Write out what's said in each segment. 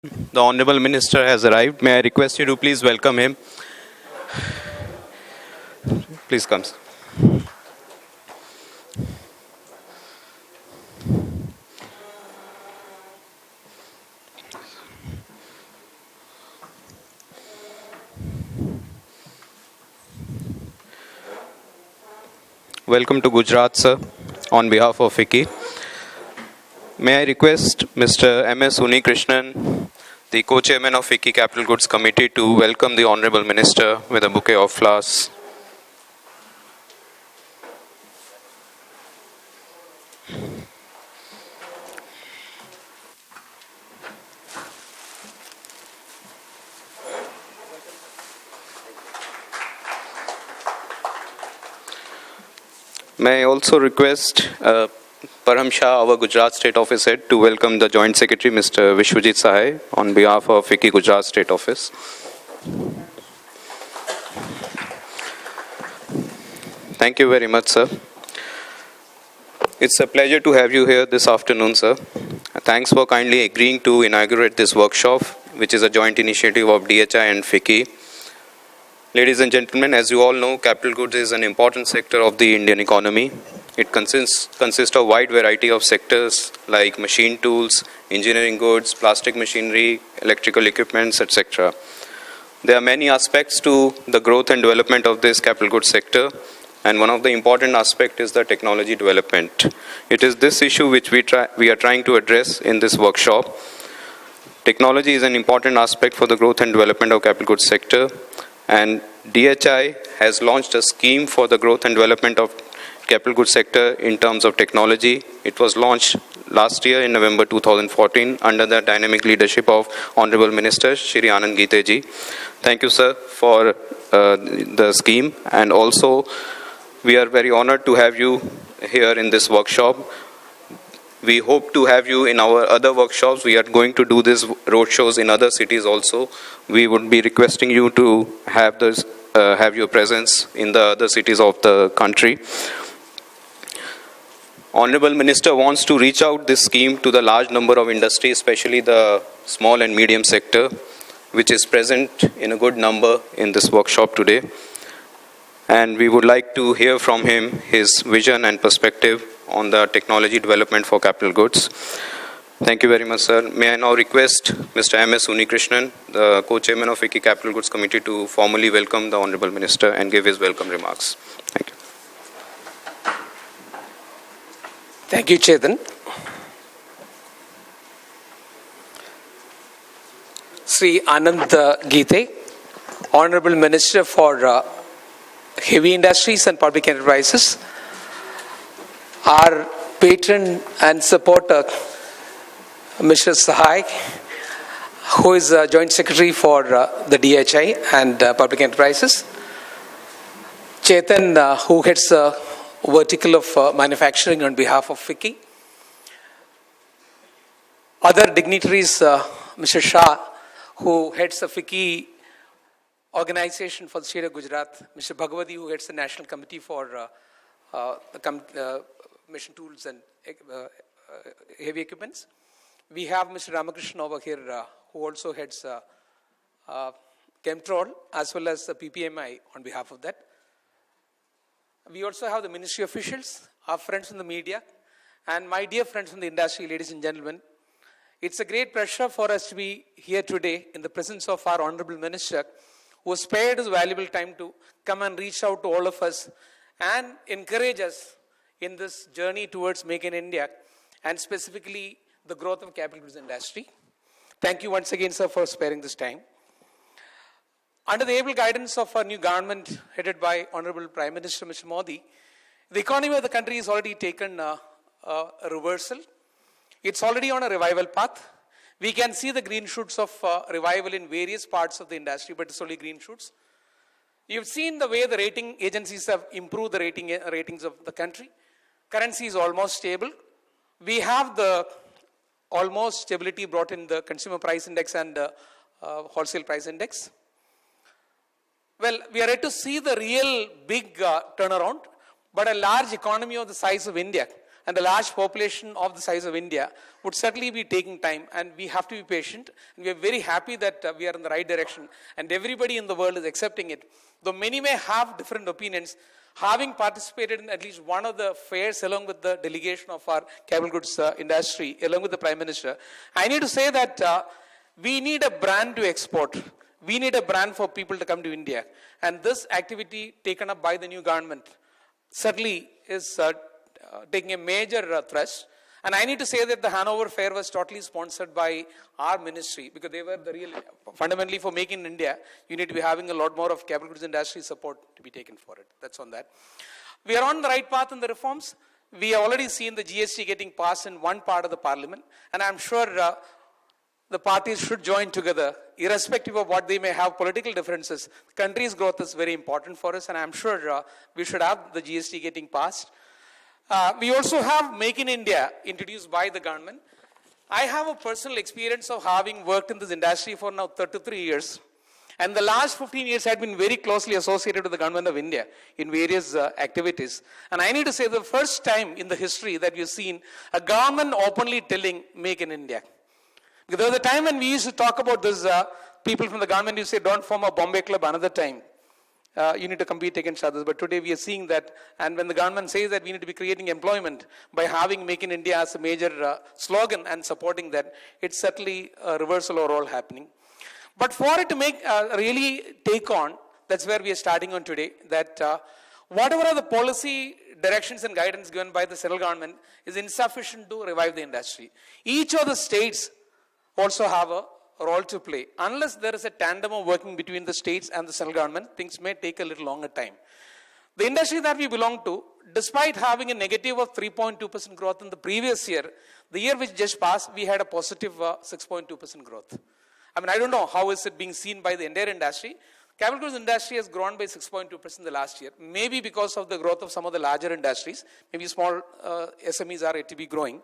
The Honorable Minister has arrived. May I request you to please welcome him? Please come. Sir. Welcome to Gujarat, sir, on behalf of FICCI. May I request Mr. M.S. Krishnan, the co-chairman of FICCI Capital Goods Committee, to welcome the Honorable Minister with a bouquet of flowers. May I also request Param Shah, our Gujarat State Office Head, to welcome the Joint Secretary, Mr. Vishwajit Sahai, on behalf of FICCI Gujarat State Office. Thank you very much, sir. It's a pleasure to have you here this afternoon, sir. Thanks for kindly agreeing to inaugurate this workshop, which is a joint initiative of DHI and FICCI. Ladies and gentlemen, as you all know, capital goods is an important sector of the Indian economy. It consists of a wide variety of sectors like machine tools, engineering goods, plastic machinery, electrical equipments, etc. There are many aspects to the growth and development of this capital goods sector, and one of the important aspects is the technology development. It is this issue which we are trying to address in this workshop. Technology is an important aspect for the growth and development of capital goods sector. And DHI has launched a scheme for the growth and development of capital goods sector in terms of technology. It was launched last year in November 2014 under the dynamic leadership of Honorable Minister Shri Anand Geeteji. Thank you, sir, for the scheme. And also, we are very honored to have you here in this workshop. We hope to have you in our other workshops. We are going to do these roadshows in other cities also. We would be requesting you to have your presence in the other cities of the country. Honorable Minister wants to reach out this scheme to the large number of industries, especially the small and medium sector, which is present in a good number in this workshop today. And we would like to hear from him his vision and perspective on the technology development for capital goods. Thank you very much, sir. May I now request Mr. M.S. Krishnan, the co-chairman of FICCI Capital Goods Committee, to formally welcome the Honorable Minister and give his welcome remarks. Thank you. Thank you, Chetan. Sri Anand Geete, Honorable Minister for Heavy Industries and Public Enterprises, our patron and supporter, Mr. Sahai, who is Joint Secretary for the DHI and Public Enterprises, Chetan, who heads the vertical of manufacturing on behalf of FICCI, other dignitaries, Mr. Shah, who heads the FICCI organization for the state of Gujarat, Mr. Bhagwati, who heads the National Committee for machine tools and heavy equipments. We have Mr. Ramakrishnan over here, who also heads Chemtrol as well as the PPMI on behalf of that. We also have the ministry officials, our friends from the media, and my dear friends from the industry, ladies and gentlemen. It's a great pleasure for us to be here today in the presence of our Honorable Minister, who has spared his valuable time to come and reach out to all of us and encourage us in this journey towards Make in India and specifically the growth of capital goods industry. Thank you once again, sir, for sparing this time. Under the able guidance of our new government headed by Honorable Prime Minister Mr. Modi, the economy of the country has already taken a reversal. It's already on a revival path. We can see the green shoots of revival in various parts of the industry, but it's only green shoots. You've seen the way the rating agencies have improved the ratings of the country. Currency is almost stable. We have the almost stability brought in the consumer price index and wholesale price index. Well, we are yet to see the real big turnaround, but a large economy of the size of India and a large population of the size of India would certainly be taking time, and we have to be patient. And we are very happy that we are in the right direction, and everybody in the world is accepting it. Though many may have different opinions, having participated in at least one of the fairs along with the delegation of our capital goods industry, along with the Prime Minister, I need to say that we need a brand to export. We need a brand for people to come to India. And this activity taken up by the new government certainly is taking a major thrust. And I need to say that the Hanover Fair was totally sponsored by our ministry, because they were the real, fundamentally for making India, you need to be having a lot more of capital goods industry support to be taken for it. That's on that. We are on the right path in the reforms. We have already seen the GST getting passed in one part of the parliament, and I'm sure the parties should join together, irrespective of what they may have political differences. The country's growth is very important for us, and I'm sure we should have the GST getting passed. We also have Make in India introduced by the government. I have a personal experience of having worked in this industry for now 33 years. And the last 15 years had been very closely associated with the government of India in various activities. And I need to say the first time in the history that we've seen a government openly telling Make in India. Because there was a time when we used to talk about this, people from the government used to say, don't form a Bombay club another time. You need to compete against others. But today we are seeing that, and when the government says that we need to be creating employment by having Make in India as a major slogan and supporting that, it's certainly a reversal overall happening. But for it to make really take on, that's where we are starting on today, that whatever are the policy directions and guidance given by the central government is insufficient to revive the industry. Each of the states also have a role to play. Unless there is a tandem of working between the states and the central government, things may take a little longer time. The industry that we belong to, despite having a negative of 3.2% growth in the previous year, the year which just passed, we had a positive 6.2% growth. I mean, I don't know how is it being seen by the entire industry. Capital goods industry has grown by 6.2% in the last year. Maybe because of the growth of some of the larger industries. Maybe small SMEs are yet to be growing.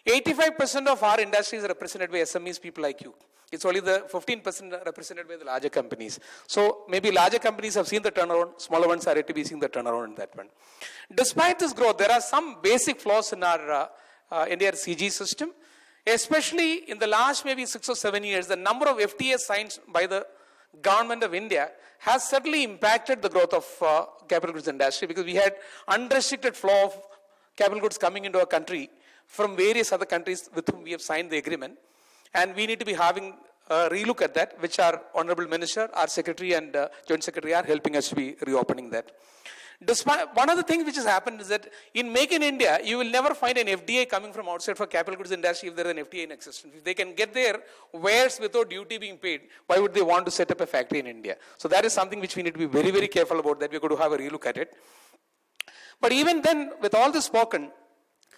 85% of our industry is represented by SMEs, people like you. It's only the 15% represented by the larger companies. So maybe larger companies have seen the turnaround, smaller ones are yet to be seeing the turnaround in that one. Despite this growth, there are some basic flaws in our India CG system. Especially in the last maybe 6 or 7 years, the number of FTAs signed by the government of India has certainly impacted the growth of capital goods industry, because we had unrestricted flow of capital goods coming into our country from various other countries with whom we have signed the agreement. And we need to be having a relook at that, which our Honorable Minister, our Secretary and Joint Secretary are helping us to be reopening that. Despite, one of the things which has happened is that in Make in India, you will never find an FDI coming from outside for capital goods industry if there is an FDI in existence. If they can get their wares without duty being paid, why would they want to set up a factory in India? So that is something which we need to be very, very careful about, that we're going to have a relook at it. But even then, with all this spoken,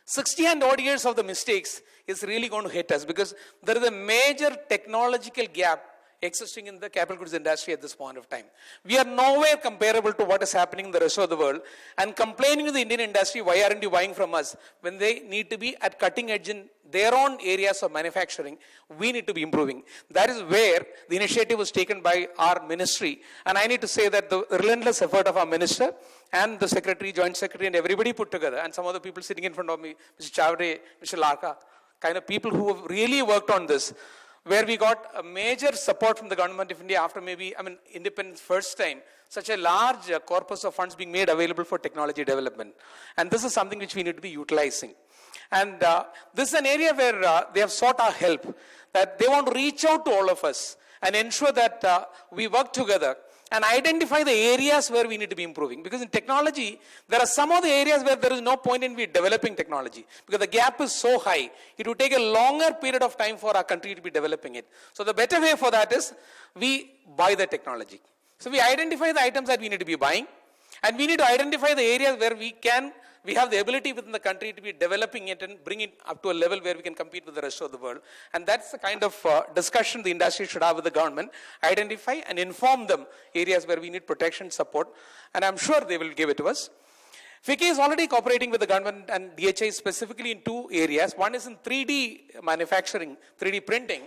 60 and odd years of the mistakes is really going to hit us, because there is a major technological gap existing in the capital goods industry at this point of time. We are nowhere comparable to what is happening in the rest of the world, and complaining to the Indian industry, why aren't you buying from us, when they need to be at cutting edge in their own areas of manufacturing. We need to be improving. That is where the initiative was taken by our ministry, and I need to say that the relentless effort of our minister and the secretary, joint secretary, and everybody put together, and some of the people sitting in front of me, Mr. Chavre, Mr. Larka, kind of people who have really worked on this, where we got a major support from the government of India after maybe, independence first time, such a large corpus of funds being made available for technology development. And this is something which we need to be utilizing. And this is an area where they have sought our help, that they want to reach out to all of us and ensure that we work together and identify the areas where we need to be improving. Because in technology, there are some of the areas where there is no point in we developing technology, because the gap is so high. It would take a longer period of time for our country to be developing it. So the better way for that is we buy the technology. So we identify the items that we need to be buying, and we need to identify the areas where we have the ability within the country to be developing it and bring it up to a level where we can compete with the rest of the world. And that's the kind of discussion the industry should have with the government. Identify and inform them areas where we need protection, support, and I'm sure they will give it to us. FICCI is already cooperating with the government and DHI specifically in two areas. One is in 3D manufacturing, 3D printing.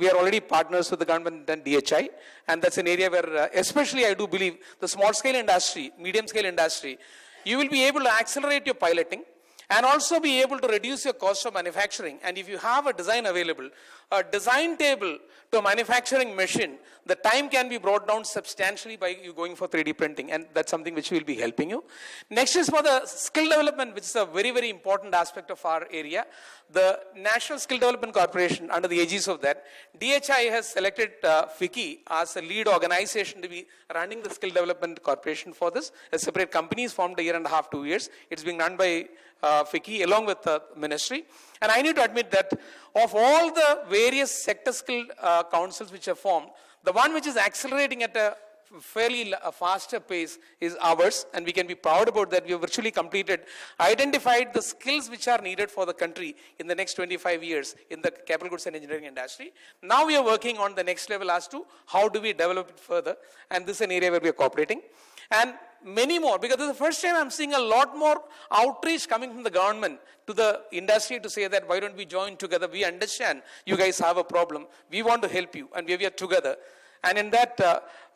We are already partners with the government and DHI, and that's an area where especially I do believe the small scale industry, medium scale industry, you will be able to accelerate your piloting, and also be able to reduce your cost of manufacturing. And if you have a design available, a design table to a manufacturing machine, the time can be brought down substantially by you going for 3D printing, and that's something which will be helping you. Next is for the skill development, which is a very, very important aspect of our area. The National Skill Development Corporation, under the aegis of that, DHI has selected FICCI as a lead organization to be running the Skill Development Corporation for this. A separate company is formed a year and a half, 2 years. It's being run by FICCI along with the ministry. And I need to admit that of all the various sector skill councils which are formed, the one which is accelerating at a fairly faster pace is ours, and we can be proud about that. We have virtually identified the skills which are needed for the country in the next 25 years in the capital goods and engineering industry. Now we are working on the next level as to how do we develop it further, and this is an area where we are cooperating. And many more, because this is the first time I'm seeing a lot more outreach coming from the government to the industry to say that why don't we join together? We understand you guys have a problem. We want to help you, and we are together. And in that,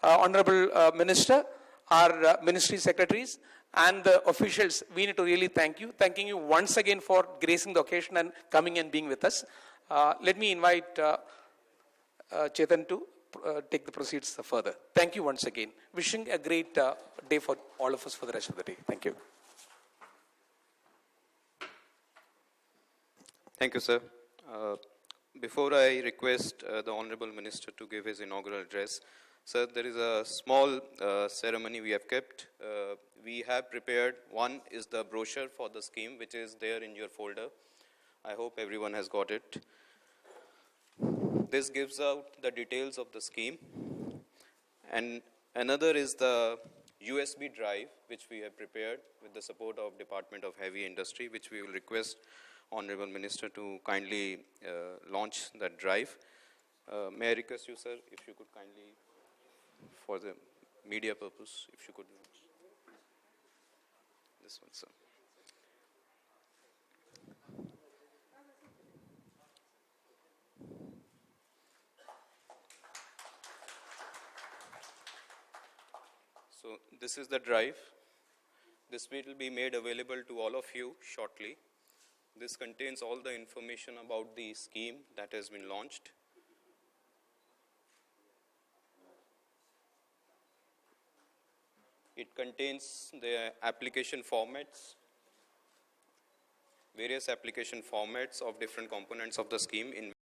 Honorable Minister, our ministry secretaries, and the officials, we need to really thank you. Thanking you once again for gracing the occasion and coming and being with us. Let me invite Chetan to take the proceeds further. Thank you once again. Wishing a great day for all of us for the rest of the day. Thank you. Thank you, sir. Before I request the Honorable Minister to give his inaugural address, sir, there is a small ceremony we have kept. We have prepared, one is the brochure for the scheme, which is there in your folder. I hope everyone has got it. This gives out the details of the scheme. And another is the USB drive, which we have prepared with the support of Department of Heavy Industry, which we will request Honorable Minister to kindly launch that drive. May I request you, sir, if you could kindly, for the media purpose, if you could launch this one, sir. So this is the drive. This will be made available to all of you shortly. This contains all the information about the scheme that has been launched. It contains the application formats, various application formats of different components of the scheme in